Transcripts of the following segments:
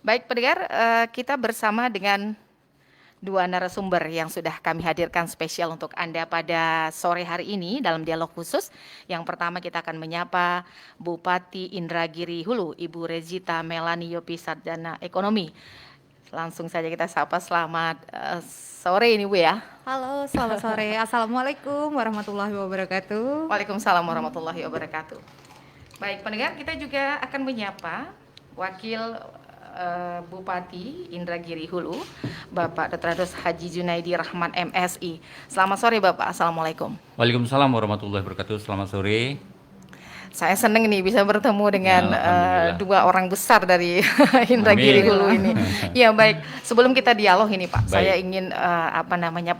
Baik pendengar, kita bersama dengan dua narasumber yang sudah kami hadirkan spesial untuk Anda pada sore hari ini dalam dialog khusus. Yang pertama kita akan menyapa Bupati Indragiri Hulu, Ibu Rezita Melani Yopi Sarjana Ekonomi. Langsung saja kita sapa, selamat sore ini Bu ya. Halo, selamat sore. Assalamualaikum warahmatullahi wabarakatuh. Waalaikumsalam warahmatullahi wabarakatuh. Baik pendengar, kita juga akan menyapa Wakil Bupati Indragiri Hulu, Bapak Dr. Haji Junaidi Rahman MSI. Selamat sore Bapak, Assalamualaikum. Waalaikumsalam warahmatullahi wabarakatuh. Selamat sore. Saya senang nih bisa bertemu dengan Alhamdulillah. dua orang besar dari Indragiri Amin. Hulu ini. Ya baik, sebelum kita dialog ini Pak, Baik. saya ingin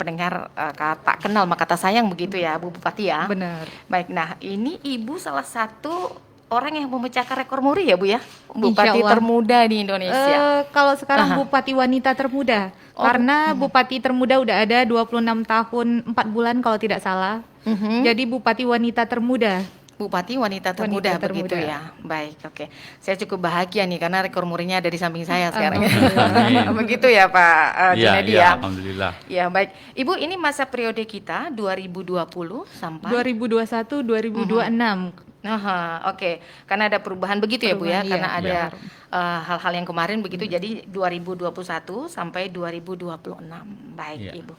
pendengar kata kenal maka kata sayang begitu ya Bu Bupati ya. Benar. Baik, nah ini Ibu salah satu orang yang memecahkan rekor muri ya Bu ya, Bupati Insyaallah. termuda di Indonesia. Kalau sekarang Aha. Bupati wanita termuda. Oh, Karena Bupati termuda udah ada 26 tahun 4 bulan kalau tidak salah. Mhm. Jadi Bupati wanita termuda. Bupati wanita termuda, Wanita begitu termuda. ya. Baik, oke. Saya cukup bahagia nih karena rekor murinya ada di samping saya sekarang. Amin. Begitu ya Pak Junaidi ya. Alhamdulillah. Ya, baik. Ibu, ini masa periode kita 2020 sampai 2021 2026. Aha, oke. Karena ada perubahan begitu ya Bu ya, Perubahan, karena iya, ada benar. hal-hal yang kemarin begitu. Jadi 2021 sampai 2026. Baik, Iya. Ibu.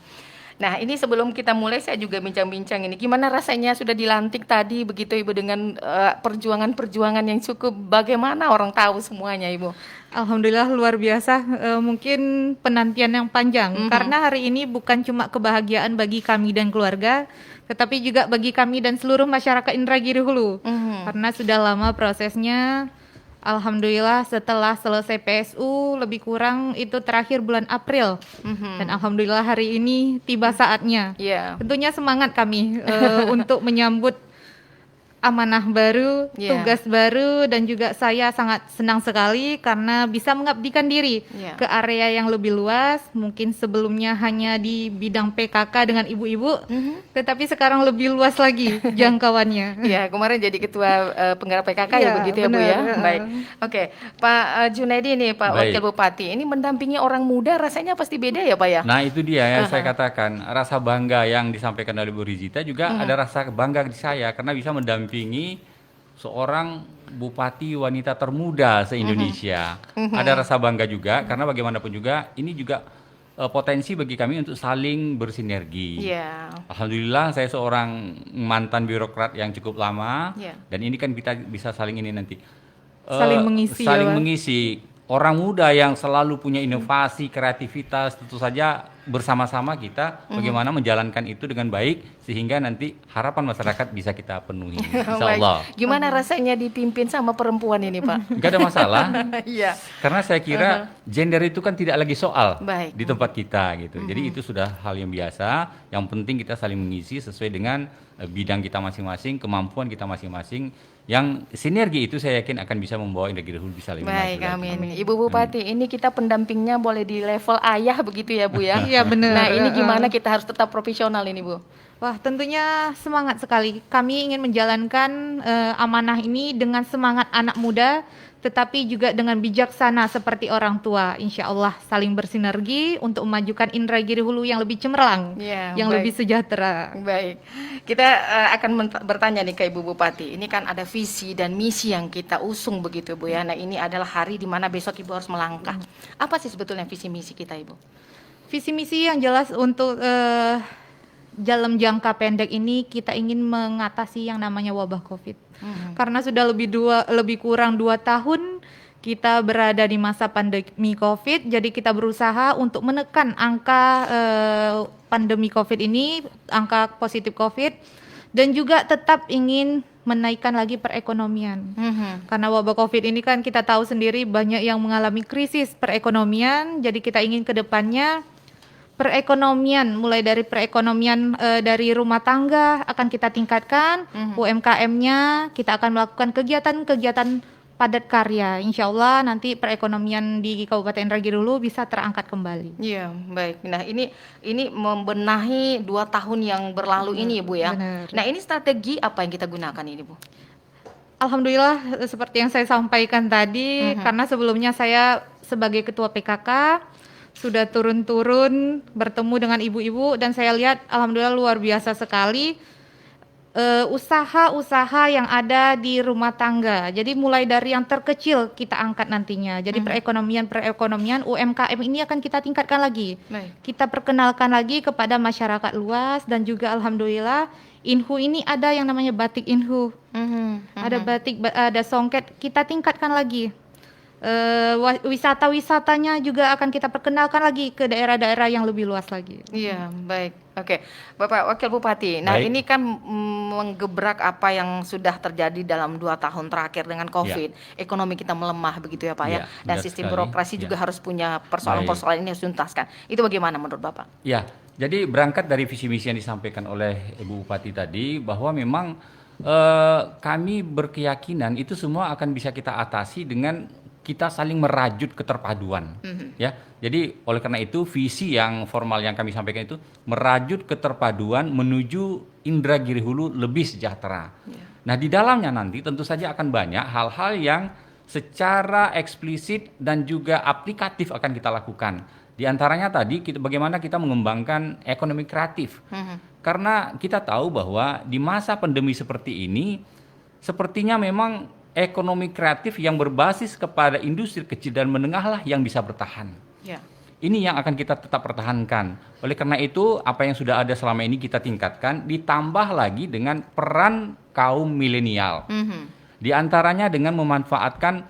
Nah, ini sebelum kita mulai saya juga bincang-bincang ini. Gimana rasanya sudah dilantik tadi begitu Ibu dengan perjuangan-perjuangan yang cukup bagaimana orang tahu semuanya Ibu? Alhamdulillah luar biasa. Mungkin penantian yang panjang karena hari ini bukan cuma kebahagiaan bagi kami dan keluarga, tetapi juga bagi kami dan seluruh masyarakat Indragiri Hulu. Karena sudah lama prosesnya. Alhamdulillah setelah selesai PSU lebih kurang itu terakhir bulan April. Dan alhamdulillah hari ini tiba saatnya. Iya. Tentunya semangat kami untuk menyambut amanah baru, Iya. tugas baru, dan juga saya sangat senang sekali karena bisa mengabdikan diri Iya. ke area yang lebih luas. Mungkin sebelumnya hanya di bidang PKK dengan ibu-ibu, tetapi sekarang lebih luas lagi jangkauannya. Iya, kemarin jadi ketua penggerak PKK ya Iya, begitu ya Bu ya. benar. Baik. Oke, Pak Junaidi nih Pak Baik. Wakil Bupati. Ini mendampingi orang muda rasanya pasti beda ya Pak ya? Nah itu dia yang saya katakan, rasa bangga yang disampaikan oleh Bu Rizita juga ada rasa bangga di saya karena bisa mendampingi seorang bupati wanita termuda se-Indonesia. Ada rasa bangga juga karena bagaimanapun juga ini juga potensi bagi kami untuk saling bersinergi. Iya. Alhamdulillah saya seorang mantan birokrat yang cukup lama Iya. dan ini kan kita bisa saling ini nanti Saling mengisi ya, saling Pak. mengisi. Orang muda yang selalu punya inovasi, kreativitas, tentu saja bersama-sama kita bagaimana menjalankan itu dengan baik sehingga nanti harapan masyarakat bisa kita penuhi. Insya Baik. Allah. Gimana rasanya dipimpin sama perempuan ini Pak? Nggak ada masalah. Iya. Karena saya kira gender itu kan tidak lagi soal Baik. di tempat kita gitu. Jadi itu sudah hal yang biasa. Yang penting kita saling mengisi sesuai dengan bidang kita masing-masing, kemampuan kita masing-masing. Yang sinergi itu saya yakin akan bisa membawa Indragiri Hulu bisa lebih Baik, maju lagi. amin. Ibu Bupati, ini kita pendampingnya boleh di level ayah begitu ya Bu ya? Iya, benar. Nah, ini gimana kita harus tetap profesional ini Bu? Wah, tentunya semangat sekali. Kami ingin menjalankan amanah ini dengan semangat anak muda, tetapi juga dengan bijaksana seperti orang tua. Insya Allah saling bersinergi untuk memajukan Indragiri Hulu yang lebih cemerlang, Ya, yang baik. lebih sejahtera. Baik, kita akan bertanya nih ke Ibu Bupati. Ini kan ada visi dan misi yang kita usung begitu Bu ya. Nah ini adalah hari di mana besok Ibu harus melangkah. Apa sih sebetulnya visi misi kita Ibu? Visi misi yang jelas untuk dalam jangka pendek ini kita ingin mengatasi yang namanya wabah COVID. Karena sudah lebih kurang 2 tahun kita berada di masa pandemi COVID, jadi kita berusaha untuk menekan angka pandemi COVID ini, angka positif COVID, dan juga tetap ingin menaikkan lagi perekonomian. Karena wabah COVID ini kan kita tahu sendiri banyak yang mengalami krisis perekonomian, jadi kita ingin ke depannya perekonomian, mulai dari perekonomian dari rumah tangga akan kita tingkatkan, UMKM-nya kita akan melakukan kegiatan-kegiatan padat karya. Insya Allah nanti perekonomian di Kabupaten Indragiri Hulu bisa terangkat kembali. Iya, baik. Nah, ini membenahi 2 tahun yang berlalu ini, Bu ya. Benar. Nah, ini strategi apa yang kita gunakan ini, Bu? Alhamdulillah seperti yang saya sampaikan tadi, karena sebelumnya saya sebagai ketua PKK sudah turun-turun bertemu dengan ibu-ibu dan saya lihat alhamdulillah luar biasa sekali usaha-usaha yang ada di rumah tangga. Jadi mulai dari yang terkecil kita angkat nantinya. Jadi perekonomian UMKM ini akan kita tingkatkan lagi. Baik. Kita perkenalkan lagi kepada masyarakat luas dan juga alhamdulillah Inhu ini ada yang namanya batik Inhu. Ada batik, ada songket, kita tingkatkan lagi. Wisata-wisatanya juga akan kita perkenalkan lagi ke daerah-daerah yang lebih luas lagi. Iya, baik. Oke, Bapak Wakil Bupati. Nah, Baik. ini kan menggebrak apa yang sudah terjadi dalam 2 tahun terakhir dengan COVID. Ekonomi kita melemah begitu ya, Pak ya. Iya, Dan benar sistem sekali. birokrasi Iya. juga harus punya persoalan-persoalan ini harus dituntaskan. Itu bagaimana menurut Bapak? Ya, jadi berangkat dari visi misi yang disampaikan oleh Ibu Bupati tadi bahwa memang kami berkeyakinan itu semua akan bisa kita atasi dengan kita saling merajut keterpaduan, ya. Jadi oleh karena itu visi yang formal yang kami sampaikan itu merajut keterpaduan menuju Indragiri Hulu lebih sejahtera. Nah di dalamnya nanti tentu saja akan banyak hal-hal yang secara eksplisit dan juga aplikatif akan kita lakukan. Di antaranya tadi bagaimana kita mengembangkan ekonomi kreatif. Karena kita tahu bahwa di masa pandemi seperti ini sepertinya memang ekonomi kreatif yang berbasis kepada industri kecil dan menengah lah yang bisa bertahan. Ya. Ini yang akan kita tetap pertahankan. Oleh karena itu, apa yang sudah ada selama ini kita tingkatkan, ditambah lagi dengan peran kaum milenial. Di antaranya dengan memanfaatkan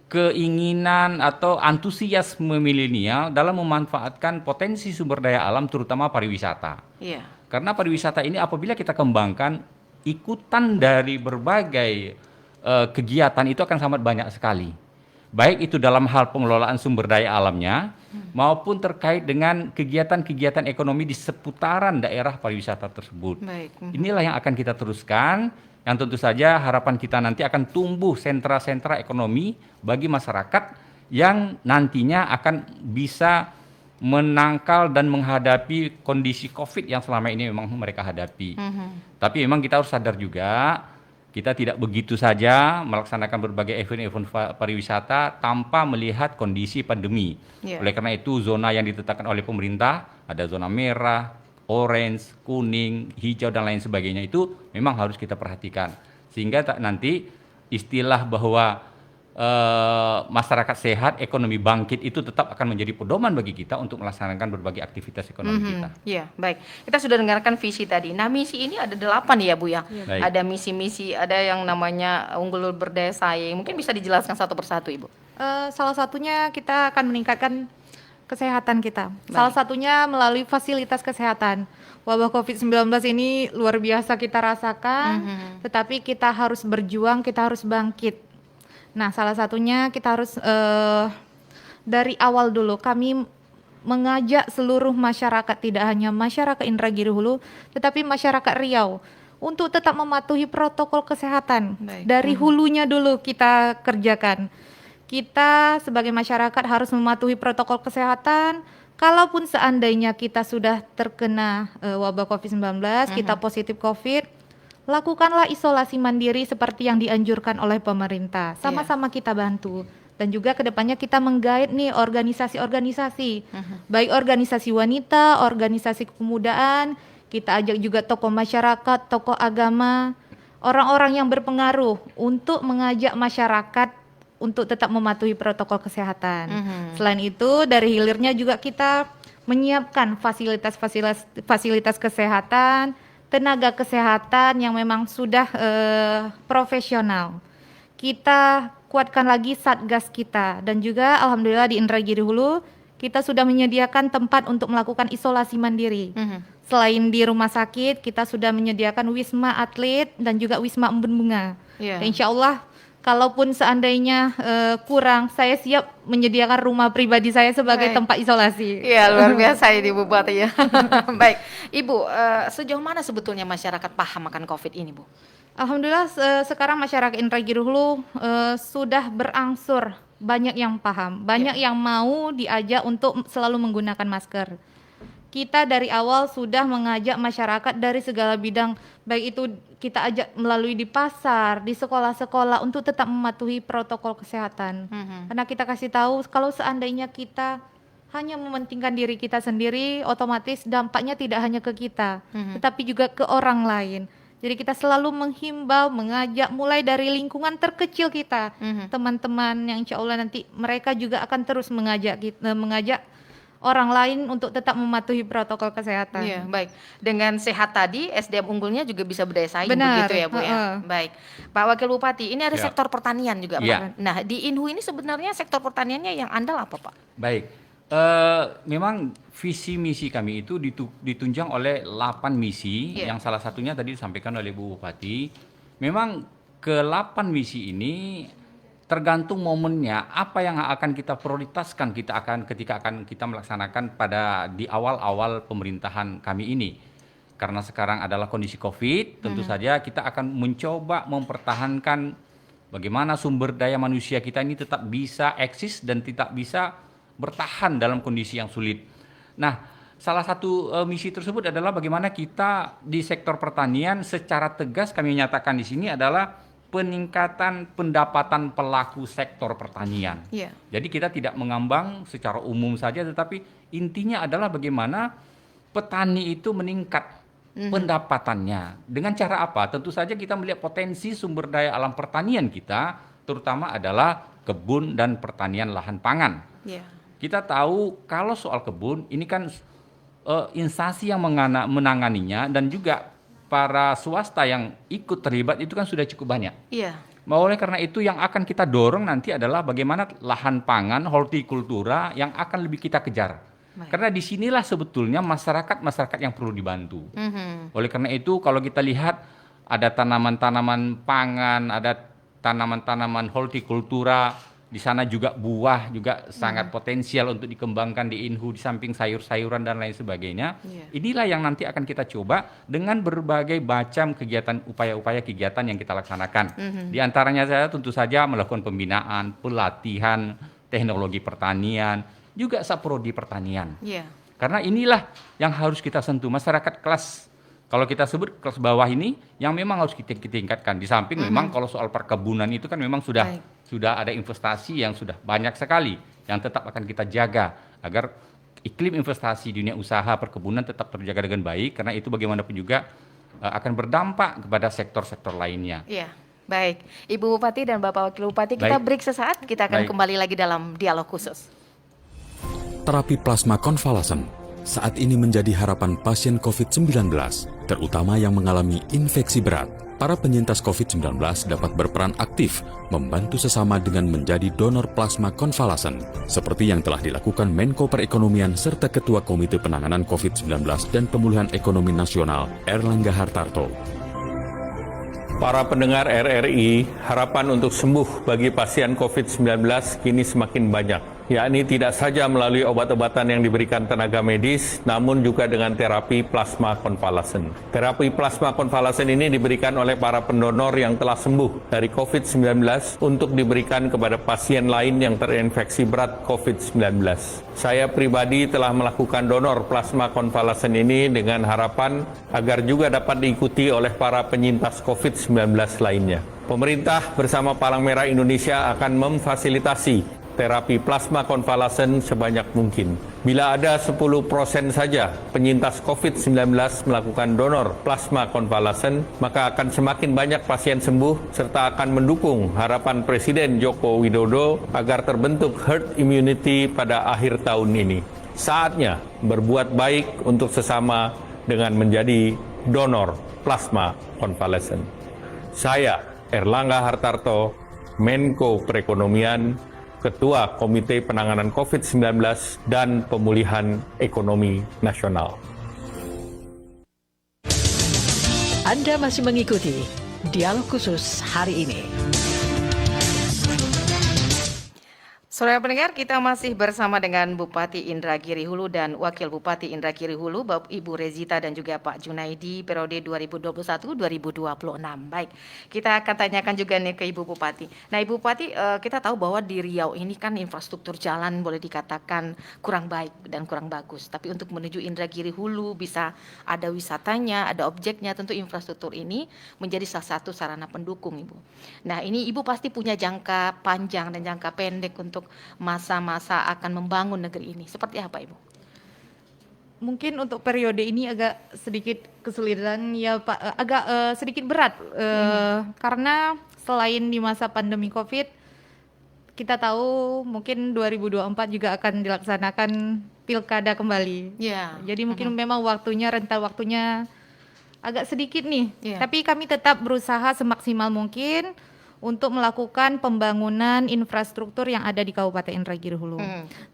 keinginan atau antusiasme milenial dalam memanfaatkan potensi sumber daya alam, terutama pariwisata. Iya. Karena pariwisata ini apabila kita kembangkan, ikutan dari berbagai kegiatan itu akan sangat banyak sekali. Baik itu dalam hal pengelolaan sumber daya alamnya maupun terkait dengan kegiatan-kegiatan ekonomi di seputaran daerah pariwisata tersebut. Baik. Inilah yang akan kita teruskan, yang tentu saja harapan kita nanti akan tumbuh sentra-sentra ekonomi bagi masyarakat yang nantinya akan bisa menangkal dan menghadapi kondisi COVID yang selama ini memang mereka hadapi. Tapi memang kita harus sadar juga, kita tidak begitu saja melaksanakan berbagai event-event pariwisata tanpa melihat kondisi pandemi. Yeah. Oleh karena itu zona yang ditetapkan oleh pemerintah, ada zona merah, orange, kuning, hijau dan lain sebagainya itu memang harus kita perhatikan. Sehingga nanti istilah bahwa masyarakat sehat, ekonomi bangkit itu tetap akan menjadi pedoman bagi kita untuk melaksanakan berbagai aktivitas ekonomi kita. Iya, baik. Kita sudah dengarkan visi tadi. Nah, misi ini ada 8 ya, Bu ya. Baik. Ada misi-misi, ada yang namanya unggul berdaya saing. Mungkin bisa dijelaskan satu persatu, Ibu. Salah satunya kita akan meningkatkan kesehatan kita. Baik. Salah satunya melalui fasilitas kesehatan. Wabah COVID-19 ini luar biasa kita rasakan, tetapi kita harus berjuang, kita harus bangkit. Nah, salah satunya kita harus dari awal dulu kami mengajak seluruh masyarakat, tidak hanya masyarakat Indragiri Hulu, tetapi masyarakat Riau untuk tetap mematuhi protokol kesehatan. Baik. Dari hulunya dulu kita kerjakan. Kita sebagai masyarakat harus mematuhi protokol kesehatan. Kalaupun seandainya kita sudah terkena wabah COVID-19, kita positif COVID, lakukanlah isolasi mandiri seperti yang dianjurkan oleh pemerintah. Sama-sama kita bantu. Dan juga kedepannya kita menggait nih organisasi-organisasi, baik organisasi wanita, organisasi kepemudaan, kita ajak juga tokoh masyarakat, tokoh agama, orang-orang yang berpengaruh untuk mengajak masyarakat untuk tetap mematuhi protokol kesehatan. Selain itu, dari hilirnya juga kita menyiapkan fasilitas kesehatan, tenaga kesehatan yang memang sudah profesional. Kita kuatkan lagi satgas kita dan juga alhamdulillah di Indragiri Hulu kita sudah menyediakan tempat untuk melakukan isolasi mandiri. Selain di rumah sakit, kita sudah menyediakan wisma atlet dan juga wisma embun bunga. Iya. Insya Allah kalaupun seandainya kurang, saya siap menyediakan rumah pribadi saya sebagai Baik. tempat isolasi. Iya, luar biasa ini Bupati ya. Baik, Ibu, sejauh mana sebetulnya masyarakat paham akan COVID ini, Bu? Alhamdulillah sekarang masyarakat Indragiri Hulu sudah berangsur banyak yang paham, banyak yang mau diajak untuk selalu menggunakan masker. kita dari awal sudah mengajak masyarakat dari segala bidang, baik itu kita ajak melalui di pasar, di sekolah-sekolah untuk tetap mematuhi protokol kesehatan. Karena kita kasih tahu kalau seandainya kita hanya mementingkan diri kita sendiri, otomatis dampaknya tidak hanya ke kita, tetapi juga ke orang lain. Jadi kita selalu menghimbau, mengajak mulai dari lingkungan terkecil kita, teman-teman yang insya Allah nanti mereka juga akan terus mengajak orang lain untuk tetap mematuhi protokol kesehatan. Iya, baik. Dengan sehat tadi, SDM unggulnya juga bisa berdaya saing Benar, begitu ya, Bu ya. Baik. Pak Wakil Bupati, ini ada Ya. sektor pertanian juga, Pak. Ya. Nah, di Inhu ini sebenarnya sektor pertaniannya yang andal apa, Pak? Baik. Memang visi misi kami itu ditunjang oleh 8 misi, Iya. yang salah satunya tadi disampaikan oleh Bu Bupati. Memang ke-8 misi ini tergantung momennya apa yang akan kita prioritaskan ketika akan kita melaksanakan pada di awal-awal pemerintahan kami ini. Karena sekarang adalah kondisi Covid, tentu saja kita akan mencoba mempertahankan bagaimana sumber daya manusia kita ini tetap bisa eksis dan tidak bisa bertahan dalam kondisi yang sulit. Nah, salah satu misi tersebut adalah bagaimana kita di sektor pertanian secara tegas kami nyatakan di sini adalah peningkatan pendapatan pelaku sektor pertanian. Iya. Jadi kita tidak mengambang secara umum saja, tetapi intinya adalah bagaimana petani itu meningkat pendapatannya. Dengan cara apa? Tentu saja kita melihat potensi sumber daya alam pertanian kita, terutama adalah kebun dan pertanian lahan pangan. Iya. Kita tahu kalau soal kebun, ini kan instansi yang menanganinya dan juga para swasta yang ikut terlibat itu kan sudah cukup banyak. Iya. Oleh karena itu yang akan kita dorong nanti adalah bagaimana lahan pangan, hortikultura yang akan lebih kita kejar. Baik. Karena disinilah sebetulnya masyarakat yang perlu dibantu. Oleh karena itu kalau kita lihat ada tanaman-tanaman pangan, ada tanaman-tanaman hortikultura, di sana juga buah juga sangat potensial untuk dikembangkan di Inhu, di samping sayur-sayuran dan lain sebagainya. Iya. Inilah yang nanti akan kita coba dengan berbagai macam kegiatan, upaya-upaya kegiatan yang kita laksanakan. Di antaranya saya tentu saja melakukan pembinaan, pelatihan, teknologi pertanian, juga saprodi pertanian. Iya. Karena inilah yang harus kita sentuh, masyarakat kelas, kalau kita sebut kelas bawah ini, yang memang harus kita tingkatkan. Di samping memang kalau soal perkebunan itu kan memang sudah ada investasi yang sudah banyak sekali, yang tetap akan kita jaga, agar iklim investasi di dunia usaha perkebunan tetap terjaga dengan baik, karena itu bagaimanapun juga akan berdampak kepada sektor-sektor lainnya. Iya. Baik. Ibu Bupati dan Bapak Wakil Bupati, kita Baik. break sesaat, kita akan Baik. kembali lagi dalam dialog khusus. Terapi plasma konvalesen saat ini menjadi harapan pasien COVID-19, terutama yang mengalami infeksi berat. Para penyintas COVID-19 dapat berperan aktif membantu sesama dengan menjadi donor plasma konvalesen, seperti yang telah dilakukan Menko Perekonomian serta Ketua Komite Penanganan COVID-19 dan Pemulihan Ekonomi Nasional, Erlangga Hartarto. Para pendengar RRI, harapan untuk sembuh bagi pasien COVID-19 kini semakin banyak, yakni tidak saja melalui obat-obatan yang diberikan tenaga medis, namun juga dengan terapi plasma konvalesen. Terapi plasma konvalesen ini diberikan oleh para pendonor yang telah sembuh dari COVID-19 untuk diberikan kepada pasien lain yang terinfeksi berat COVID-19. Saya pribadi telah melakukan donor plasma konvalesen ini dengan harapan agar juga dapat diikuti oleh para penyintas COVID-19 lainnya. Pemerintah bersama Palang Merah Indonesia akan memfasilitasi terapi plasma konvalesen sebanyak mungkin. Bila ada 10% saja penyintas COVID-19 melakukan donor plasma konvalesen, maka akan semakin banyak pasien sembuh serta akan mendukung harapan Presiden Joko Widodo agar terbentuk herd immunity pada akhir tahun ini. Saatnya berbuat baik untuk sesama dengan menjadi donor plasma konvalesen. Saya, Erlangga Hartarto, Menko Perekonomian, Ketua Komite Penanganan COVID-19 dan Pemulihan Ekonomi Nasional. Anda masih mengikuti dialog khusus hari ini. Saudara pendengar, kita masih bersama dengan Bupati Indragiri Hulu dan Wakil Bupati Indragiri Hulu, Bapak Ibu Rezita dan juga Pak Junaidi periode 2021-2026. Baik, kita akan tanyakan juga nih ke Ibu Bupati. Nah, Ibu Bupati, kita tahu bahwa di Riau ini kan infrastruktur jalan boleh dikatakan kurang baik dan kurang bagus. Tapi untuk menuju Indragiri Hulu bisa ada wisatanya, ada objeknya, tentu infrastruktur ini menjadi salah satu sarana pendukung, Ibu. Nah, ini Ibu pasti punya jangka panjang dan jangka pendek untuk masa-masa akan membangun negeri ini. Seperti apa, Ibu? Mungkin untuk periode ini agak sedikit kesulitan ya Pak, agak sedikit berat karena selain di masa pandemi Covid, kita tahu mungkin 2024 juga akan dilaksanakan pilkada kembali. Ya. Jadi mungkin memang rentang waktunya agak sedikit nih. Iya. Tapi kami tetap berusaha semaksimal mungkin untuk melakukan pembangunan infrastruktur yang ada di Kabupaten Indragiri Hulu.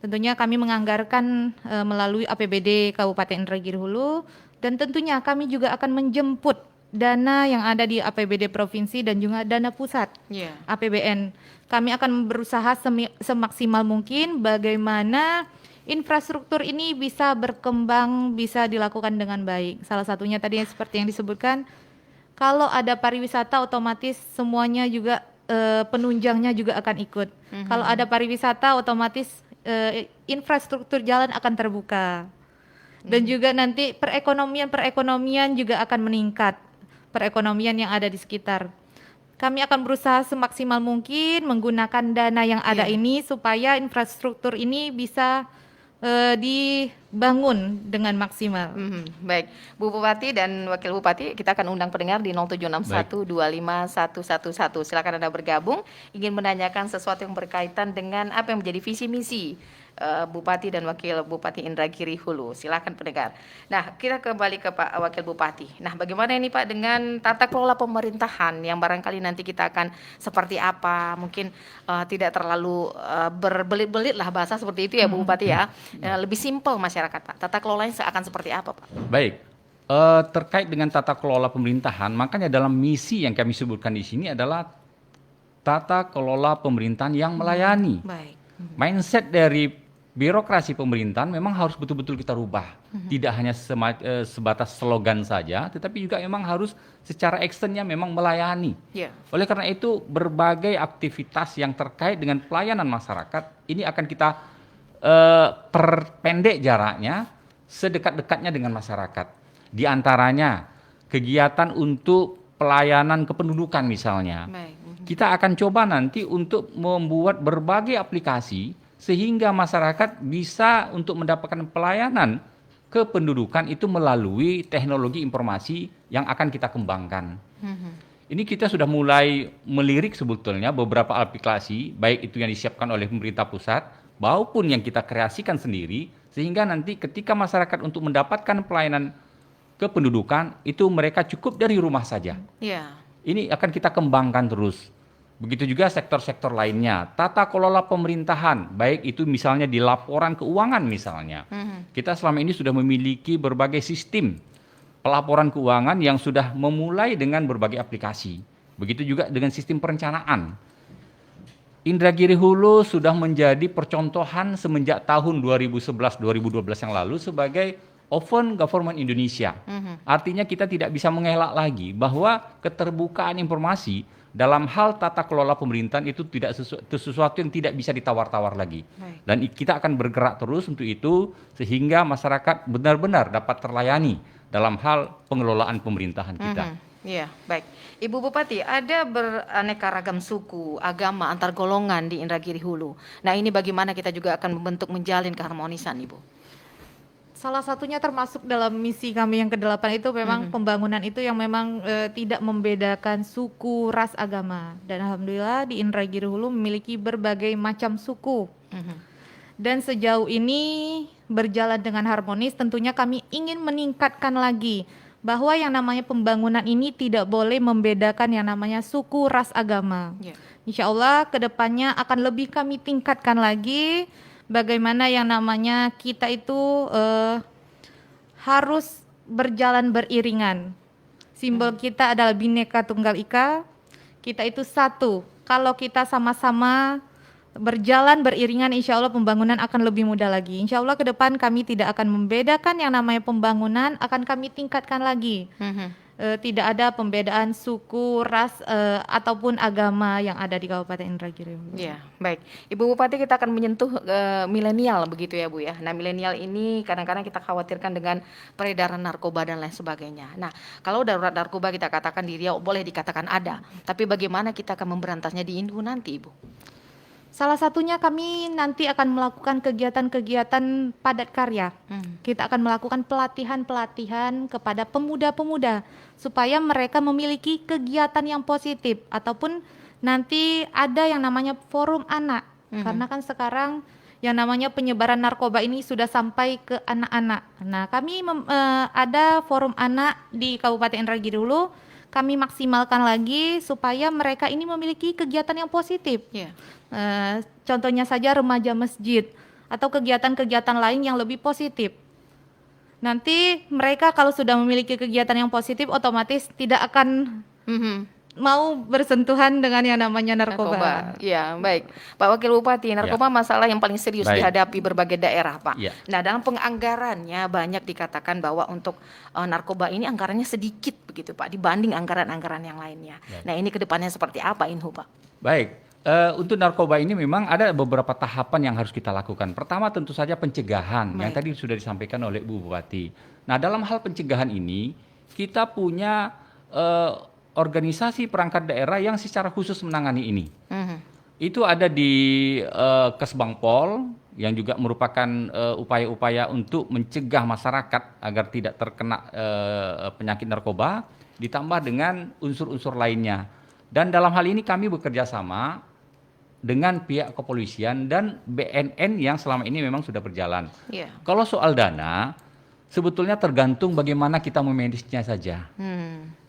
Tentunya kami menganggarkan melalui APBD Kabupaten Indragiri Hulu, dan tentunya kami juga akan menjemput dana yang ada di APBD provinsi dan juga dana pusat, Yeah. APBN. Kami akan berusaha semaksimal mungkin bagaimana infrastruktur ini bisa berkembang, bisa dilakukan dengan baik. Salah satunya tadi seperti yang disebutkan, kalau ada pariwisata otomatis semuanya juga penunjangnya juga akan ikut. Kalau ada pariwisata otomatis infrastruktur jalan akan terbuka. Dan juga nanti perekonomian juga akan meningkat. Perekonomian yang ada di sekitar. Kami akan berusaha semaksimal mungkin menggunakan dana yang ada ini supaya infrastruktur ini bisa dibangun dengan maksimal. Baik, Bu Bupati dan Wakil Bupati, kita akan undang pendengar di 0761251111. Silakan Anda bergabung, ingin menanyakan sesuatu yang berkaitan dengan apa yang menjadi visi misi Bupati dan Wakil Bupati Indragiri Hulu. Silakan pendengar. Nah, kita kembali ke Pak Wakil Bupati. Nah, bagaimana ini Pak dengan tata kelola pemerintahan yang barangkali nanti kita akan seperti apa? Mungkin tidak terlalu berbelit-belit lah bahasa seperti itu ya Bu Bupati ya. Lebih simpel masyarakat Pak. Tata kelolanya akan seperti apa Pak? Baik, terkait dengan tata kelola pemerintahan, makanya dalam misi yang kami sebutkan di sini adalah tata kelola pemerintahan yang melayani. Baik. Mindset dari birokrasi pemerintahan memang harus betul-betul kita rubah. Tidak hanya sebatas slogan saja, tetapi juga memang harus secara eksternnya memang melayani. Ya. Oleh karena itu, berbagai aktivitas yang terkait dengan pelayanan masyarakat ini akan kita perpendek jaraknya sedekat-dekatnya dengan masyarakat. Di antaranya kegiatan untuk pelayanan kependudukan misalnya. Baik. Kita akan coba nanti untuk membuat berbagai aplikasi sehingga masyarakat bisa untuk mendapatkan pelayanan kependudukan itu melalui teknologi informasi yang akan kita kembangkan. Ini kita sudah mulai melirik sebetulnya beberapa aplikasi, baik itu yang disiapkan oleh pemerintah pusat maupun yang kita kreasikan sendiri, sehingga nanti ketika masyarakat untuk mendapatkan pelayanan kependudukan itu mereka cukup dari rumah saja. Ya. Ini akan kita kembangkan terus. Begitu juga sektor-sektor lainnya, tata kelola pemerintahan, baik itu misalnya di laporan keuangan misalnya. Kita selama ini sudah memiliki berbagai sistem pelaporan keuangan yang sudah memulai dengan berbagai aplikasi. Begitu juga dengan sistem perencanaan. Indragiri Hulu sudah menjadi percontohan semenjak tahun 2011-2012 yang lalu sebagai Open Government Indonesia. Artinya kita tidak bisa mengelak lagi bahwa keterbukaan informasi dalam hal tata kelola pemerintahan itu tidak sesuatu yang tidak bisa ditawar-tawar lagi. Baik. Dan kita akan bergerak terus untuk itu sehingga masyarakat benar-benar dapat terlayani dalam hal pengelolaan pemerintahan kita. Iya, baik. Ibu Bupati, ada beraneka ragam suku, agama, antar golongan di Indragiri Hulu. Nah, ini bagaimana kita juga akan membentuk menjalin keharmonisan, Ibu? Salah satunya termasuk dalam misi kami yang ke-8 itu memang pembangunan itu yang memang tidak membedakan suku, ras, agama. Dan alhamdulillah di Indragiri Hulu memiliki berbagai macam suku. Dan sejauh ini berjalan dengan harmonis, tentunya kami ingin meningkatkan lagi bahwa yang namanya pembangunan ini tidak boleh membedakan yang namanya suku, ras, agama. Ya. Insya Allah kedepannya akan lebih kami tingkatkan lagi bagaimana yang namanya kita itu harus berjalan beriringan. Simbol kita adalah Bhinneka Tunggal Ika. Kita itu satu. Kalau kita sama-sama berjalan beriringan, insya Allah pembangunan akan lebih mudah lagi. Insya Allah ke depan kami tidak akan membedakan yang namanya pembangunan, akan kami tingkatkan lagi. Tidak ada pembedaan suku, ras, ataupun agama yang ada di Kabupaten Indragiri. Ya, baik. Ibu Bupati, kita akan menyentuh milenial begitu ya Bu ya. Nah, milenial ini kadang-kadang kita khawatirkan dengan peredaran narkoba dan lain sebagainya. Nah, kalau darurat narkoba kita katakan di Riau boleh dikatakan ada, tapi bagaimana kita akan memberantasnya di Inhu nanti, Ibu? Salah satunya kami nanti akan melakukan kegiatan-kegiatan padat karya. Kita akan melakukan pelatihan-pelatihan kepada pemuda-pemuda supaya mereka memiliki kegiatan yang positif, ataupun nanti ada yang namanya forum anak. Karena kan sekarang yang namanya penyebaran narkoba ini sudah sampai ke anak-anak. Nah, kami ada forum anak di Kabupaten Indragiri dulu. Kami maksimalkan lagi supaya mereka ini memiliki kegiatan yang positif. Contohnya saja remaja masjid atau kegiatan-kegiatan lain yang lebih positif. Nanti mereka kalau sudah memiliki kegiatan yang positif, otomatis tidak akan mau bersentuhan dengan yang namanya narkoba. Ya, baik. Pak Wakil Bupati, narkoba masalah yang paling serius dihadapi berbagai daerah, Pak. Nah, dalam penganggarannya banyak dikatakan bahwa untuk narkoba ini anggarannya sedikit begitu, Pak, dibanding anggaran-anggaran yang lainnya. Nah, ini kedepannya seperti apa, Inhu, Pak? Baik. Untuk narkoba ini memang ada beberapa tahapan yang harus kita lakukan. Pertama tentu saja pencegahan yang tadi sudah disampaikan oleh Bu Bupati. Nah, dalam hal pencegahan ini kita punya organisasi perangkat daerah yang secara khusus menangani ini. Itu ada di Kesbangpol yang juga merupakan upaya-upaya untuk mencegah masyarakat agar tidak terkena penyakit narkoba, ditambah dengan unsur-unsur lainnya. Dan dalam hal ini kami bekerja sama dengan pihak kepolisian dan BNN yang selama ini memang sudah berjalan. Kalau soal dana, sebetulnya tergantung bagaimana kita memanagenya saja.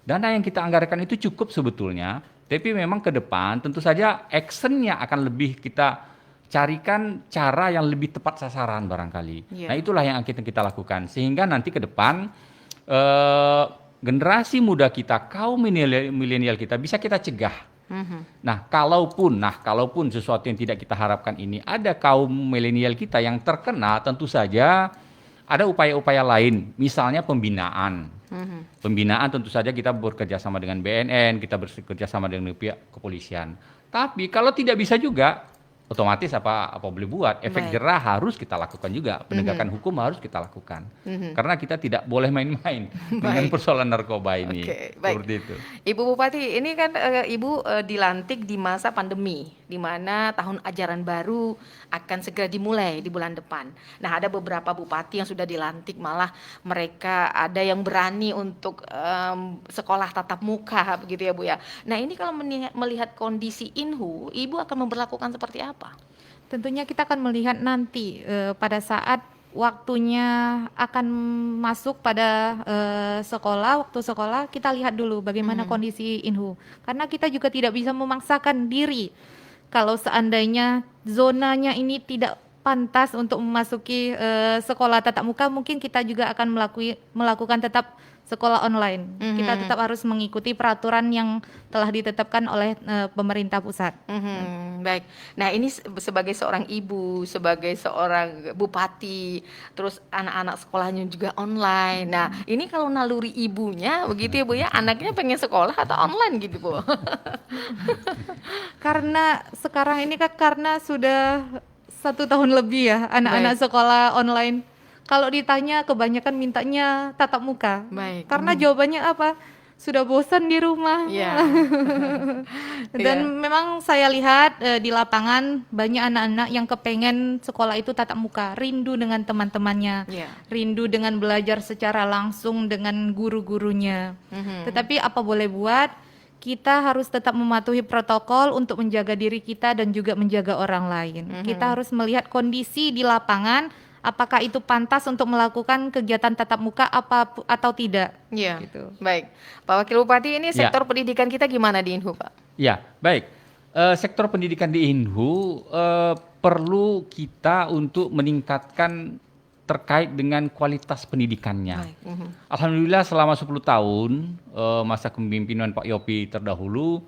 Dana yang kita anggarkan itu cukup sebetulnya, tapi memang ke depan tentu saja actionnya akan lebih kita carikan cara yang lebih tepat sasaran barangkali. Nah, itulah yang kita lakukan sehingga nanti ke depan generasi muda kita, kaum milenial kita bisa kita cegah. Nah, kalaupun sesuatu yang tidak kita harapkan ini ada kaum milenial kita yang terkena, tentu saja ada upaya-upaya lain, misalnya pembinaan. Pembinaan tentu saja kita bekerja sama dengan BNN, kita bekerja sama dengan pihak kepolisian. Tapi kalau tidak bisa juga, otomatis apa boleh buat, efek jerah harus kita lakukan juga, penegakan hukum harus kita lakukan, karena kita tidak boleh main-main dengan persoalan narkoba ini. Seperti itu. Ibu Bupati, ini kan Ibu dilantik di masa pandemi, di mana tahun ajaran baru akan segera dimulai di bulan depan. Nah, ada beberapa bupati yang sudah dilantik, malah mereka ada yang berani untuk sekolah tatap muka, begitu ya Bu ya. Nah, ini kalau melihat kondisi Inhu, Ibu akan memperlakukan seperti apa? Tentunya kita akan melihat nanti pada saat waktunya akan masuk pada waktu sekolah, kita lihat dulu bagaimana kondisi Inhu. Karena kita juga tidak bisa memaksakan diri. Kalau seandainya zonanya ini tidak pantas untuk memasuki sekolah tatap muka, mungkin kita juga akan melakukan tetap sekolah online. Kita tetap harus mengikuti peraturan yang telah ditetapkan oleh pemerintah pusat. Baik. Nah, ini sebagai seorang ibu, sebagai seorang bupati, terus anak-anak sekolahnya juga online. Nah, ini kalau naluri ibunya begitu ya Bu ya, anaknya pengen sekolah atau online gitu Bu? Karena sekarang ini kan karena sudah 1 tahun lebih ya anak-anak sekolah online. Kalau ditanya kebanyakan mintanya tatap muka. Karena jawabannya apa? Sudah bosan di rumah. Dan memang saya lihat di lapangan banyak anak-anak yang kepengen sekolah itu tatap muka, rindu dengan teman-temannya, rindu dengan belajar secara langsung dengan guru-gurunya. Tetapi apa boleh buat, kita harus tetap mematuhi protokol untuk menjaga diri kita dan juga menjaga orang lain. Kita harus melihat kondisi di lapangan, apakah itu pantas untuk melakukan kegiatan tatap muka atau tidak. Gitu. Baik, Pak Wakil Bupati, ini sektor pendidikan kita gimana di Inhu, Pak? Ya, baik. Sektor pendidikan di Inhu perlu kita untuk meningkatkan terkait dengan kualitas pendidikannya. Alhamdulillah selama 10 tahun masa kepemimpinan Pak Yopi terdahulu,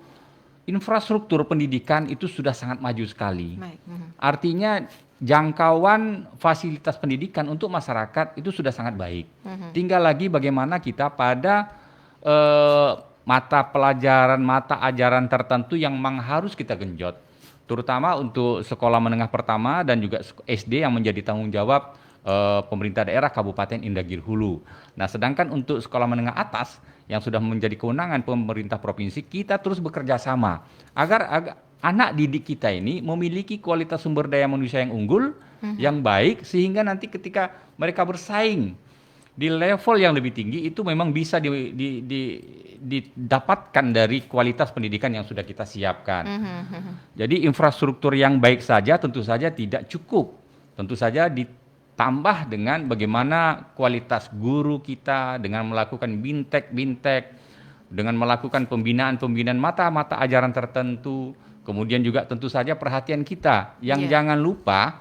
infrastruktur pendidikan itu sudah sangat maju sekali. Baik. Artinya jangkauan fasilitas pendidikan untuk masyarakat itu sudah sangat baik. Tinggal lagi bagaimana kita pada mata pelajaran, mata ajaran tertentu yang memang harus kita genjot. Terutama untuk sekolah menengah pertama dan juga SD yang menjadi tanggung jawab pemerintah daerah Kabupaten Indagiri Hulu. Nah, sedangkan untuk sekolah menengah atas yang sudah menjadi kewenangan pemerintah provinsi, kita terus bekerja sama agar anak didik kita ini memiliki kualitas sumber daya manusia yang unggul, yang baik, sehingga nanti ketika mereka bersaing di level yang lebih tinggi itu memang bisa didapatkan dari kualitas pendidikan yang sudah kita siapkan. Jadi infrastruktur yang baik saja tentu saja tidak cukup. Tentu saja ditambah dengan bagaimana kualitas guru kita dengan melakukan bintek, dengan melakukan pembinaan mata-mata ajaran tertentu. Kemudian juga tentu saja perhatian kita yang jangan lupa,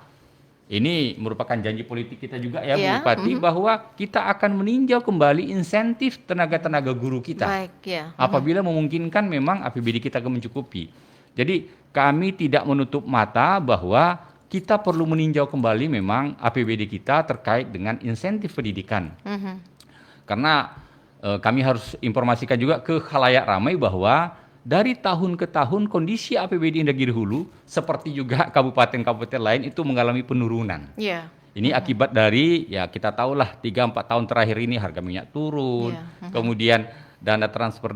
ini merupakan janji politik kita juga ya Bu Bupati, bahwa kita akan meninjau kembali insentif tenaga-tenaga guru kita. Baik, ya. Apabila memungkinkan memang APBD kita mencukupi. Jadi kami tidak menutup mata bahwa kita perlu meninjau kembali memang APBD kita terkait dengan insentif pendidikan. Karena kami harus informasikan juga ke khalayak ramai bahwa dari tahun ke tahun kondisi APBD Indagiri Hulu seperti juga kabupaten-kabupaten lain itu mengalami penurunan. Iya. Ini akibat dari, ya kita tahulah 3-4 tahun terakhir ini harga minyak turun, kemudian dana transfer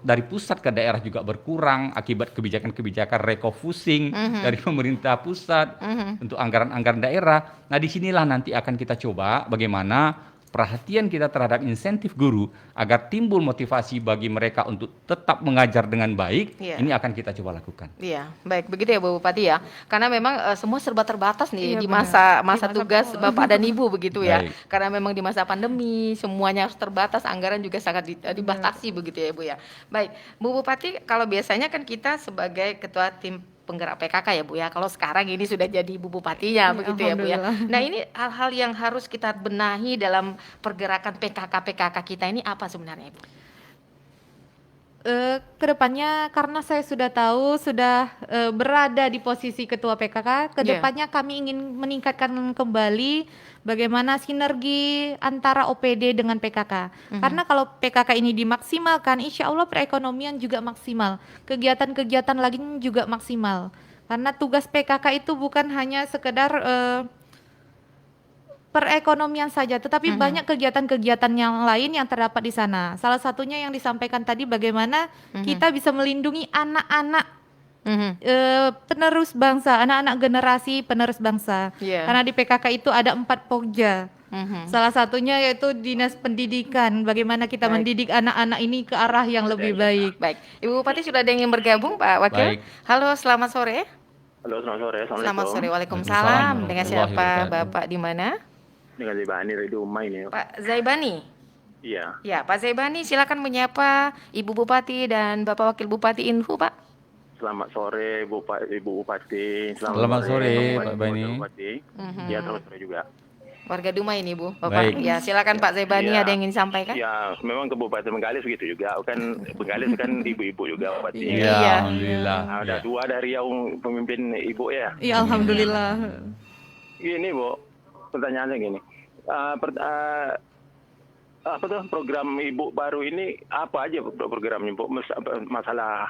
dari pusat ke daerah juga berkurang akibat kebijakan-kebijakan refocusing dari pemerintah pusat untuk anggaran-anggaran daerah. Nah, disinilah nanti akan kita coba bagaimana perhatian kita terhadap insentif guru agar timbul motivasi bagi mereka untuk tetap mengajar dengan baik, ini akan kita coba lakukan. Iya, baik begitu ya Bu Bupati ya. Karena memang semua serba terbatas nih di benar. masa tugas Bapak dan Ibu begitu ya. Baik. Karena memang di masa pandemi semuanya harus terbatas, anggaran juga sangat dibatasi begitu ya Bu ya. Baik, Bu Bupati, kalau biasanya kan kita sebagai ketua tim penggerak PKK ya Bu ya. Kalau sekarang ini sudah jadi Ibu Bupatinya begitu ya Bu ya. Nah, ini hal-hal yang harus kita benahi dalam pergerakan PKK kita ini apa sebenarnya Ibu? Kedepannya karena saya sudah tahu sudah berada di posisi ketua PKK, kedepannya kami ingin meningkatkan kembali bagaimana sinergi antara OPD dengan PKK. Karena kalau PKK ini dimaksimalkan, insya Allah perekonomian juga maksimal, kegiatan-kegiatan lain juga maksimal. Karena tugas PKK itu bukan hanya sekedar perekonomian saja, tetapi banyak kegiatan-kegiatan yang lain yang terdapat di sana. Salah satunya yang disampaikan tadi bagaimana kita bisa melindungi anak-anak penerus bangsa, anak-anak generasi penerus bangsa. Karena di PKK itu ada 4 pokja. Salah satunya yaitu Dinas Pendidikan, bagaimana kita mendidik anak-anak ini ke arah yang lebih baik. Baik, Ibu Bupati sudah ada yang ingin bergabung Pak Wakil? Baik. Halo, selamat sore. Halo, selamat sore. Selamat Assalamualaikum. sore, Waalaikumsalam. Dengan siapa Waalaikumsalam. Bapak di mana? Dengan Zaibani dari Umay ini. Pak Zaibani. Iya. Ya, Pak Zaibani silakan menyapa Ibu Bupati dan Bapak Wakil Bupati Inhu, Pak. Selamat sore Ibu Bupati. Selamat sore, Pak Bani. Bupati. Ya, selamat sore juga. Warga Dumai ini, Bu. Bapak. Baik. Ya, silakan Pak Zaibani, Iya. ada yang ingin disampaikan? Ya, memang Kabupaten Bengkalis begitu juga. Kan Bengkalis kan ibu-ibu juga Bupati. Iya. Ya, alhamdulillah. Nah, ada 2 dari yang pemimpin ibu ya. Ya alhamdulillah. Gini Bu, pertanyaannya gini. Apa tuh program ibu baru ini apa aja programnya Bu? Masalah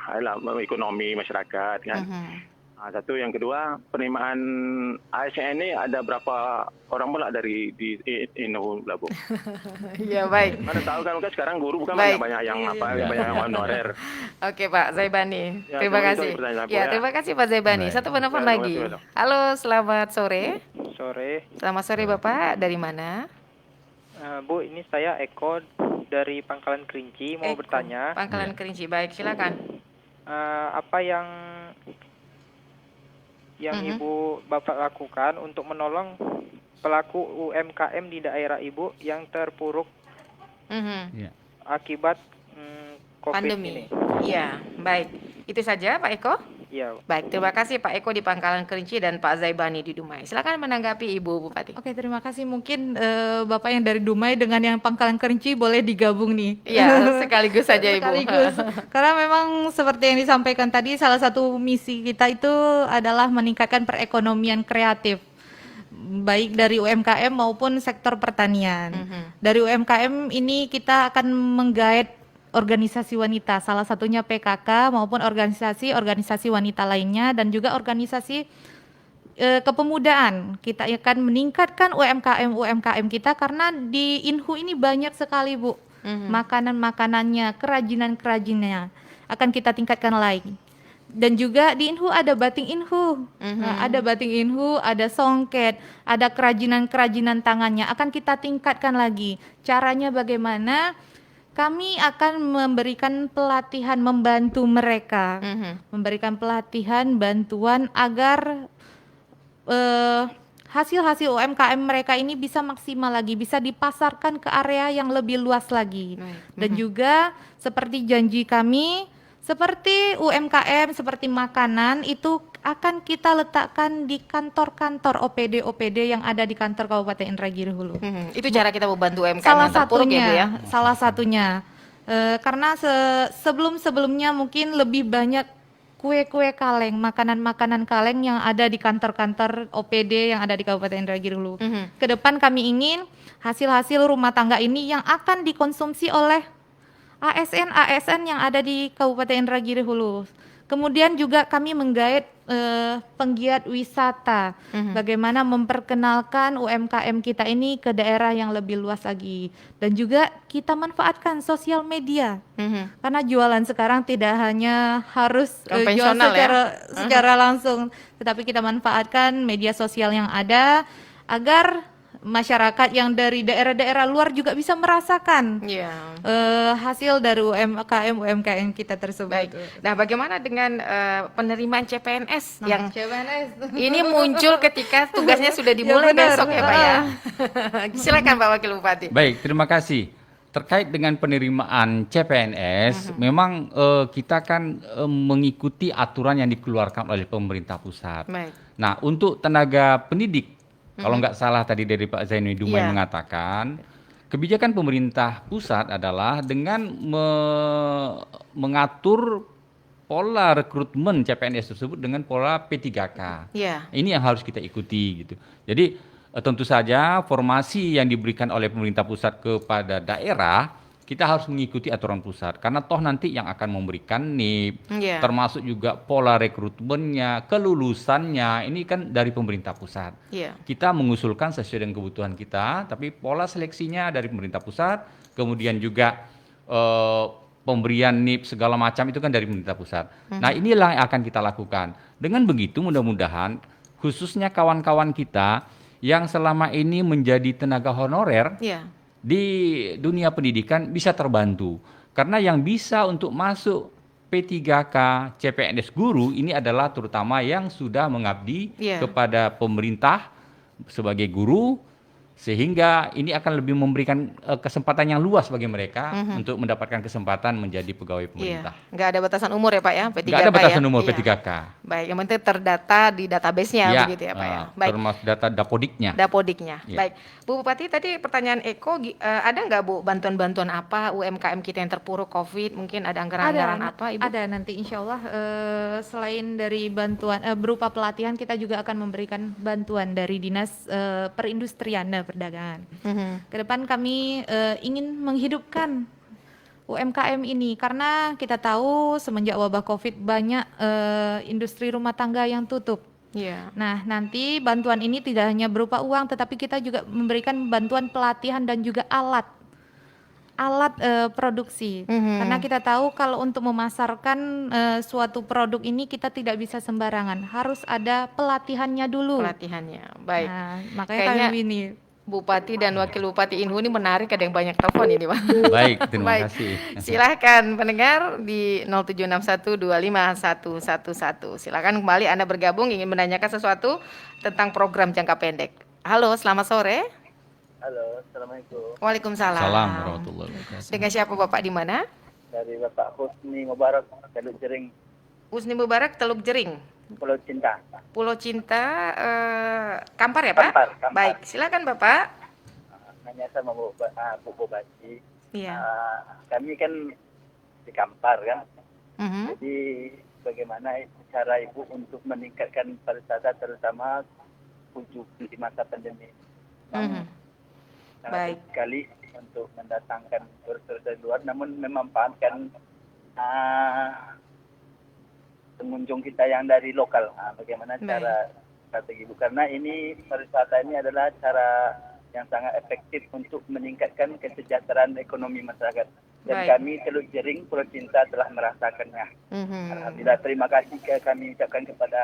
ekonomi masyarakat kan. Nah, satu, yang kedua penerimaan ASN ini ada berapa orang pula dari di Inhu lah Bu? Iya, baik. Mana tahu kan sekarang guru bukan Baik. banyak yang banyak yang honorer. Oke, Pak Zaibani. Ya, Terima itu kasih. pertanyaan aku Ya, ya. terima kasih Pak Zaibani. Baik. Satu penelpon Ya, lagi. terima kasih, Halo, selamat sore. Sore, Selamat sore Bapak, dari mana? Bu, ini saya Eko dari Pangkalan Kerinci mau Eko, bertanya, Pangkalan Kerinci. Baik, silakan. apa yang Ibu Bapak lakukan untuk menolong pelaku UMKM di daerah Ibu yang terpuruk Ya. akibat COVID Pandemi. ini. Iya, baik. Itu saja Pak Eko. Iya. Baik, terima kasih Pak Eko di Pangkalan Kerinci dan Pak Zaibani di Dumai. Silakan menanggapi Ibu Bupati. Oke, terima kasih. Mungkin Bapak yang dari Dumai dengan yang Pangkalan Kerinci boleh digabung nih. Iya, sekaligus saja Ibu. Sekaligus. Karena memang seperti yang disampaikan tadi, salah satu misi kita itu adalah meningkatkan perekonomian kreatif, baik dari UMKM maupun sektor pertanian. Dari UMKM ini kita akan menggait organisasi wanita, salah satunya PKK maupun organisasi-organisasi wanita lainnya, dan juga organisasi kepemudaan. Kita akan meningkatkan UMKM kita karena di Inhu ini banyak sekali, Bu. Makanan-makanannya, kerajinan-kerajinannya akan kita tingkatkan lagi. Dan juga di Inhu ada batik Inhu. Nah, ada batik Inhu, ada songket, ada kerajinan-kerajinan tangannya akan kita tingkatkan lagi. Caranya bagaimana? Kami akan memberikan pelatihan, membantu mereka, memberikan pelatihan, bantuan agar hasil-hasil UMKM mereka ini bisa maksimal lagi, bisa dipasarkan ke area yang lebih luas lagi. Dan juga seperti janji kami, seperti UMKM, seperti makanan itu akan kita letakkan di kantor-kantor OPD yang ada di kantor Kabupaten Indragiri Hulu. Itu cara kita membantu UMKM Salah yang terpuruk ya, Bu ya. salah satunya. Karena sebelum-sebelumnya mungkin lebih banyak kue-kue kaleng, makanan-makanan kaleng yang ada di kantor-kantor OPD yang ada di Kabupaten Indragiri Hulu. Kedepan kami ingin hasil-hasil rumah tangga ini yang akan dikonsumsi oleh ASN yang ada di Kabupaten Indragiri Hulu. Kemudian juga kami menggait penggiat wisata, bagaimana memperkenalkan UMKM kita ini ke daerah yang lebih luas lagi. Dan juga kita manfaatkan sosial media, karena jualan sekarang tidak hanya harus jual secara langsung, tetapi kita manfaatkan media sosial yang ada agar masyarakat yang dari daerah-daerah luar juga bisa merasakan hasil dari UMKM kita tersebut. Baik. Nah, bagaimana dengan penerimaan CPNS yang CPNS ini muncul ketika tugasnya sudah dimulai besok ya Pak ya? Silakan Pak Wakil Bupati. Baik, terima kasih. Terkait dengan penerimaan CPNS, memang kita kan mengikuti aturan yang dikeluarkan oleh pemerintah pusat. Baik. Nah, untuk tenaga pendidik, kalau nggak salah tadi dari Pak Zainui Dumai mengatakan, kebijakan pemerintah pusat adalah dengan mengatur pola rekrutmen CPNS tersebut dengan pola P3K. Ini yang harus kita ikuti gitu. Jadi tentu saja formasi yang diberikan oleh pemerintah pusat kepada daerah, kita harus mengikuti aturan pusat, karena toh nanti yang akan memberikan NIP, termasuk juga pola rekrutmennya, kelulusannya, ini kan dari pemerintah pusat. Kita mengusulkan sesuai dengan kebutuhan kita, tapi pola seleksinya dari pemerintah pusat, kemudian juga pemberian NIP segala macam itu kan dari pemerintah pusat. Nah, inilah yang akan kita lakukan. Dengan begitu mudah-mudahan khususnya kawan-kawan kita yang selama ini menjadi tenaga honorer, di dunia pendidikan bisa terbantu. Karena yang bisa untuk masuk P3K CPNS guru ini adalah terutama yang sudah mengabdi kepada pemerintah sebagai guru, sehingga ini akan lebih memberikan kesempatan yang luas bagi mereka untuk mendapatkan kesempatan menjadi pegawai pemerintah. Nggak ada batasan umur ya Pak ya, P3K Nggak ada batasan umur P3K. Baik, yang penting terdata di database-nya begitu ya Pak ya. Baik. Termasuk data Dapodiknya. Baik, Bu Bupati, tadi pertanyaan Eko, ada nggak Bu bantuan-bantuan apa UMKM kita yang terpuruk COVID? Mungkin ada anggaran-anggaran apa Ibu? Ada nanti insya Allah, selain dari bantuan berupa pelatihan, kita juga akan memberikan bantuan dari Dinas Perindustrian dan Perdagangan. Kedepan kami ingin menghidupkan UMKM ini, karena kita tahu semenjak wabah COVID banyak industri rumah tangga yang tutup. Nah, nanti bantuan ini tidak hanya berupa uang, tetapi kita juga memberikan bantuan pelatihan dan juga alat produksi. Karena kita tahu kalau untuk memasarkan suatu produk ini kita tidak bisa sembarangan, harus ada pelatihannya dulu. Baik. Nah, makanya kami ini Bupati dan Wakil Bupati Inhu ini menarik, ada yang banyak telepon ini Pak. Baik, terima kasih. Silahkan pendengar di 0761251111. Silakan kembali Anda bergabung ingin menanyakan sesuatu tentang program jangka pendek. Halo, selamat sore. Halo, Assalamualaikum. Waalaikumsalam. Salam warahmatullahi wabarakatuh. Dengan siapa Bapak di mana? Dari Bapak Husni Mubarak, Gadut Jering. Husni Mubarak, Teluk Jering. Pulau Cinta. Pulau Cinta, Kampar ya Pak? Kampar. Baik, silakan Bapak. Nanya sama Bu Bupati. Iya. Kami kan di Kampar kan. Mhm. Jadi bagaimana cara Ibu untuk meningkatkan pariwisata terutama di masa pandemi? Mhm. Sangat Baik. sekali untuk mendatangkan turis-turis dari luar, namun memanfaatkan pengunjung kita yang dari lokal. Bagaimana cara strategi Ibu? Karena ini pariwisata ini adalah cara yang sangat efektif untuk meningkatkan kesejahteraan ekonomi masyarakat. Dan Baik. kami Teluk Jering, Pulau Cinta telah merasakannya. Mhm. Alhamdulillah, terima kasih kami ucapkan kepada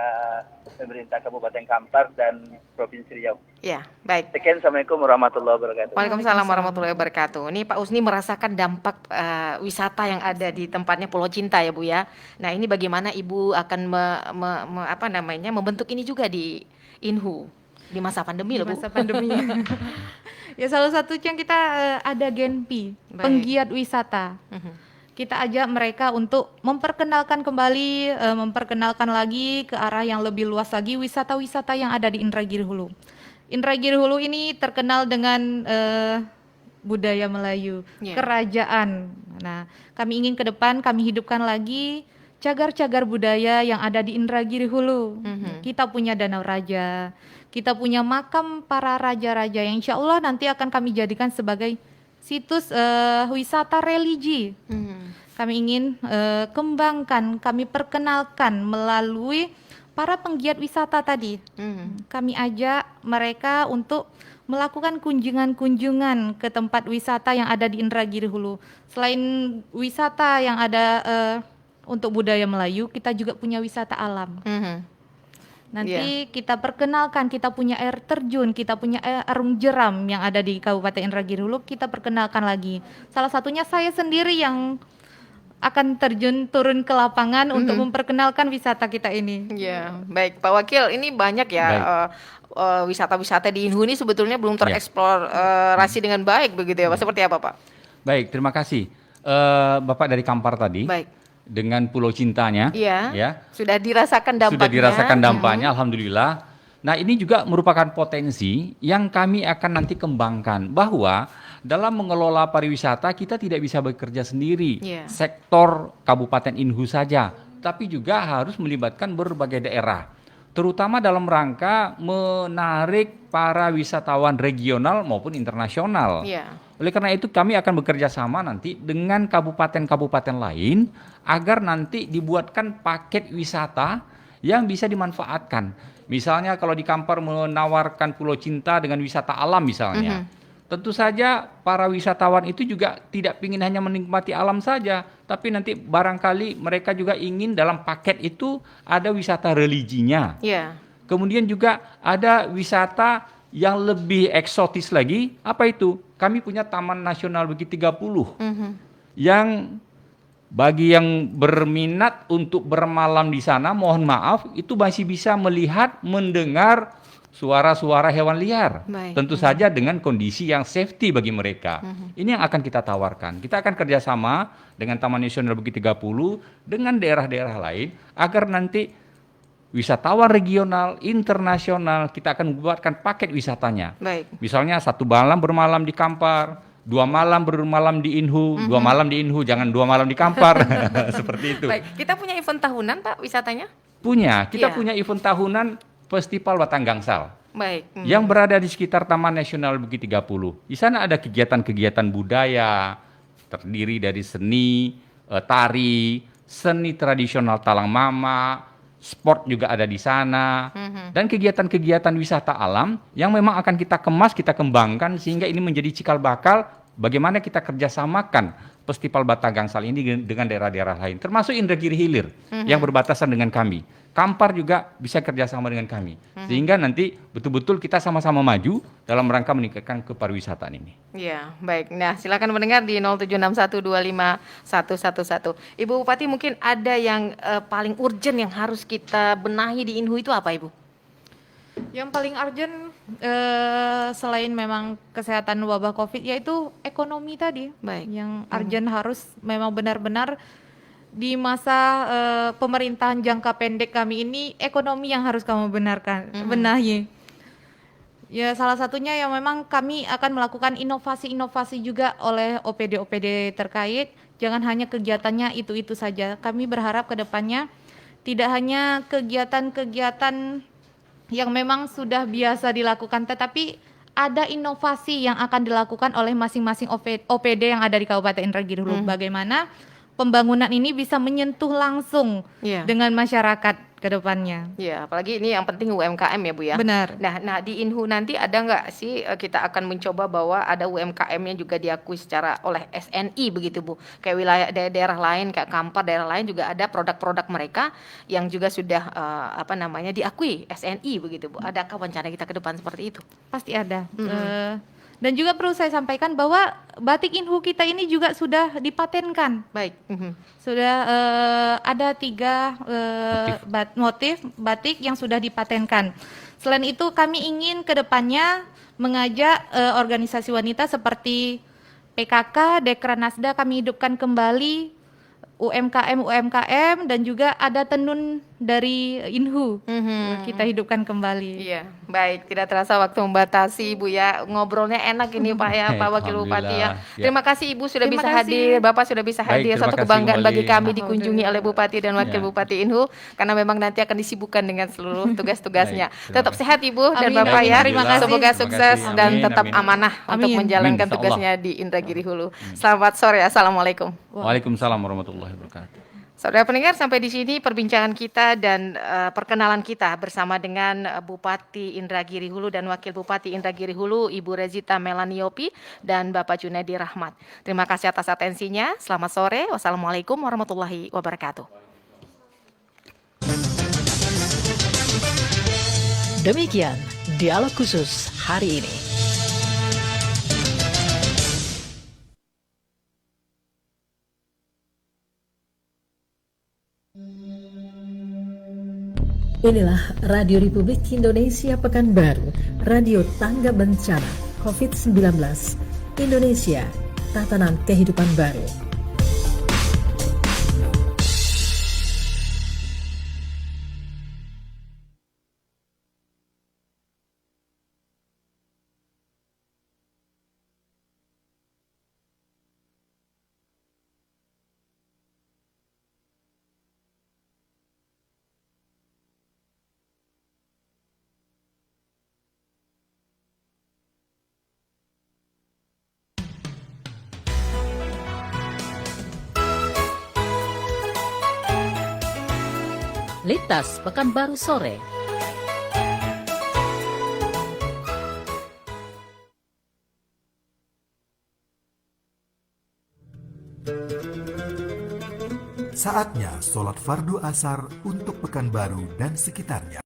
pemerintah Kabupaten Kampar dan Provinsi Riau. Ya, baik. Sekian, Assalamualaikum warahmatullahi wabarakatuh. Waalaikumsalam warahmatullahi wabarakatuh. Ini Pak Husni merasakan dampak wisata yang ada di tempatnya Pulau Cinta ya Bu ya. Nah ini bagaimana Ibu akan membentuk ini juga di Inhu di masa pandemi loh Bu. Masa pandemi. Ya salah satu yang kita ada Genpi, Baik. penggiat wisata. Kita ajak mereka untuk memperkenalkan kembali, memperkenalkan lagi ke arah yang lebih luas lagi wisata-wisata yang ada di Indragiri Hulu. Indragiri Hulu ini terkenal dengan budaya Melayu, Ya. kerajaan. Nah, kami ingin ke depan kami hidupkan lagi cagar-cagar budaya yang ada di Indragiri Hulu. Kita punya Danau Raja, kita punya makam para raja-raja yang insya Allah nanti akan kami jadikan sebagai situs wisata religi. Kami ingin kembangkan, kami perkenalkan melalui para penggiat wisata tadi. Kami ajak mereka untuk melakukan kunjungan-kunjungan ke tempat wisata yang ada di Indragiri Hulu. Selain wisata yang ada untuk budaya Melayu, kita juga punya wisata alam. Nanti kita perkenalkan, kita punya air terjun, kita punya arung jeram yang ada di Kabupaten Indragiri Hulu, kita perkenalkan lagi. Salah satunya saya sendiri yang akan turun ke lapangan untuk memperkenalkan wisata kita ini. Ya, baik Pak Wakil, ini banyak ya wisata-wisata di Inhu ini sebetulnya belum tereksplorasi dengan baik begitu ya Pak. Seperti apa Pak? Baik, terima kasih. Bapak dari Kampar tadi. Baik. Dengan Pulau Cintanya, Iya. ya, Sudah dirasakan dampaknya. sudah dirasakan dampaknya, alhamdulillah. Nah, ini juga merupakan potensi yang kami akan nanti kembangkan, bahwa dalam mengelola pariwisata kita tidak bisa bekerja sendiri, Iya. sektor Kabupaten Inhu saja, tapi juga harus melibatkan berbagai daerah, terutama dalam rangka menarik para wisatawan regional maupun internasional. Iya. Oleh karena itu kami akan bekerja sama nanti dengan kabupaten-kabupaten lain agar nanti dibuatkan paket wisata yang bisa dimanfaatkan. Misalnya kalau di Kampar menawarkan Pulau Cinta dengan wisata alam misalnya. Tentu saja para wisatawan itu juga tidak ingin hanya menikmati alam saja, tapi nanti barangkali mereka juga ingin dalam paket itu ada wisata religinya. Iya. Kemudian juga ada wisata yang lebih eksotis lagi, apa itu? Kami punya Taman Nasional Bukit 30 yang bagi yang berminat untuk bermalam di sana, mohon maaf, itu masih bisa melihat, mendengar suara-suara hewan liar. Baik. Tentu saja dengan kondisi yang safety bagi mereka. Ini yang akan kita tawarkan. Kita akan kerjasama dengan Taman Nasional Bukit 30 dengan daerah-daerah lain agar nanti wisatawan regional, internasional, kita akan membuatkan paket wisatanya. Baik. Misalnya 1 malam bermalam di Kampar, 2 malam bermalam di Inhu, 2 malam di Inhu, jangan 2 malam di Kampar. Seperti itu. Baik, kita punya event tahunan Pak wisatanya? Punya, kita Iya. punya event tahunan Festival Batang Gangsal. Baik. Yang berada di sekitar Taman Nasional Bukit 30. Di sana ada kegiatan-kegiatan budaya, terdiri dari seni, tari, seni tradisional Talang Mama, sport juga ada di sana, dan kegiatan-kegiatan wisata alam yang memang akan kita kemas, kita kembangkan sehingga ini menjadi cikal bakal bagaimana kita kerjasamakan Festival Batang Gangsal ini dengan daerah-daerah lain, termasuk Indragiri Hilir yang berbatasan dengan kami. Kampar juga bisa kerjasama dengan kami, sehingga nanti betul-betul kita sama-sama maju dalam rangka meningkatkan kepariwisataan ini. Ya, baik. Nah, silakan mendengar di 076125111. Ibu Bupati, mungkin ada yang paling urgent yang harus kita benahi di Inhu itu apa, Ibu? Yang paling urgent selain memang kesehatan wabah Covid yaitu ekonomi tadi. Baik. Yang urgent harus memang benar-benar di masa pemerintahan jangka pendek kami ini ekonomi yang harus kamu benahi. Ya salah satunya yang memang kami akan melakukan inovasi-inovasi juga oleh OPD-OPD terkait. Jangan hanya kegiatannya itu-itu saja. Kami berharap ke depannya tidak hanya kegiatan-kegiatan yang memang sudah biasa dilakukan, tetapi ada inovasi yang akan dilakukan oleh masing-masing OPD yang ada di Kabupaten Indragiri Hulu. Bagaimana pembangunan ini bisa menyentuh langsung dengan masyarakat ke depannya. Ya, apalagi ini yang penting UMKM ya Bu ya. Benar. Nah di Inhu nanti ada nggak sih kita akan mencoba bahwa ada UMKM-nya juga diakui secara oleh SNI begitu Bu. Kayak wilayah daerah lain kayak Kampar, daerah lain juga ada produk-produk mereka yang juga sudah diakui SNI begitu Bu. Adakah rencana kita ke depan seperti itu? Pasti ada. Dan juga perlu saya sampaikan bahwa batik Inhu kita ini juga sudah dipatenkan. Baik. Sudah ada 3 motif batik yang sudah dipatenkan. Selain itu kami ingin ke depannya mengajak organisasi wanita seperti PKK, Dekranasda kami hidupkan kembali, UMKM dan juga ada tenun dari Inhu kita hidupkan kembali. Iya, baik. Tidak terasa waktu membatasi Ibu ya. Ngobrolnya enak ini Pak ya, Pak Wakil Bupati ya. Terima kasih Ibu sudah Terima bisa kasih. hadir, Bapak sudah bisa Baik, hadir. terima Satu kasih kebanggaan kembali. bagi kami dikunjungi oleh Bupati dan Wakil Ya. Bupati Inhu karena memang nanti akan disibukkan dengan seluruh tugas-tugasnya. Baik, terima Tetap kasih. sehat Ibu dan Amin, Bapak amin. ya. Terima kasih. Semoga Terima sukses kasih. dan Amin, tetap amin. amanah untuk Amin. menjalankan Amin, insya tugasnya di Indragiri Hulu. Selamat sore. Assalamualaikum. Waalaikumsalam warahmatullahi wabarakatuh. Saudara pendengar, sampai di sini perbincangan kita dan perkenalan kita bersama dengan Bupati Indragiri Hulu dan Wakil Bupati Indragiri Hulu, Ibu Rezita Melaniopi dan Bapak Junaidi Rahmat. Terima kasih atas atensinya. Selamat sore. Wassalamualaikum warahmatullahi wabarakatuh. Demikian dialog khusus hari ini. Inilah Radio Republik Indonesia Pekanbaru, Radio Tangga Bencana COVID-19 Indonesia, Tatanan Kehidupan Baru. Lintas Pekanbaru sore. Saatnya sholat fardu asar untuk Pekanbaru dan sekitarnya.